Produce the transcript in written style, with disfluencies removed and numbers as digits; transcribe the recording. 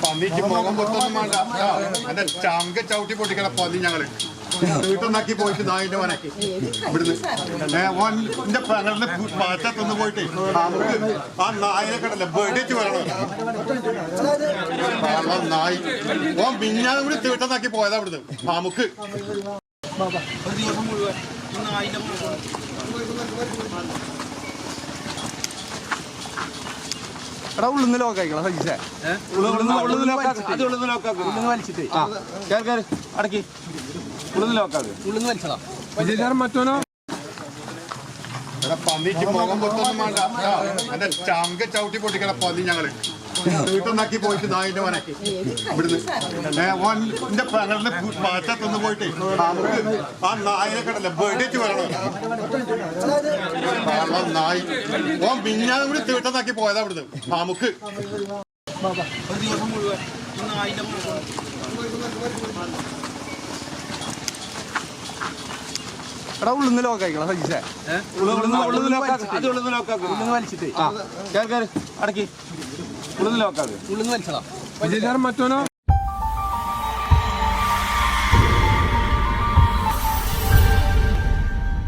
പന്നിക്ക് മുഖം പൊത്തൊന്നും വേണ്ട. എന്റെ ചങ്ക ചവിട്ടി പൊട്ടിക്കണ പന്നി ഞങ്ങള് വീട്ടൊന്നാക്കി പോയിട്ട് നായിന്റെ മോനെ ഇവിടുന്ന് എന്റെ പെങ്ങളുടെ മാറ്റത്തൊന്ന് പോയിട്ട് നമുക്ക് ആ നായനെ കണ്ടല്ലേ വെടിച്ച് വരണം. നായി ഓൻ മിഞ്ഞാനും കൂടി തീട്ടന്നാക്കി പോയതാ ഇവിടുന്ന് നമുക്ക്. എടാ ഉള്ളിന്ന് ലോക്കായിക്കളാ സജിച്ചേ വലിച്ചിട്ട് അടക്കി ഉള്ളിന്ന് ലോക്കാക്ക് ഉള്ളിന്ന് വലിച്ചതാ മറ്റോനോ. പന്നിക്ക് മുഖം പൊത്തൊന്നും വേണ്ട. എന്റെ ചങ്ക ചവിട്ടി പൊട്ടിക്കണ പന്നി ഞങ്ങള് വീട്ടൊന്നാക്കി പോയിട്ട് നായിന്റെ മോനെ ഇവിടുന്ന് എന്റെ പെങ്ങളുടെ മാറ്റത്തൊന്ന് പോയിട്ട് നമുക്ക് ആ നായനെ കണ്ടല്ലേ വെടിച്ച് വരണം. നായി ഓൻ മിഞ്ഞാനും കൂടി തീട്ടന്നാക്കി പോയതാ ഇവിടുന്ന് നമുക്ക്. എടാ ഉള്ളിന്ന് ലോക്കായിക്കളാ സജിച്ചേ വലിച്ചിട്ട് അടക്കി ഉള്ളിന്ന് ലോക്കാക്ക് ഉള്ളിന്ന് വലിച്ചതാ മറ്റോനോ.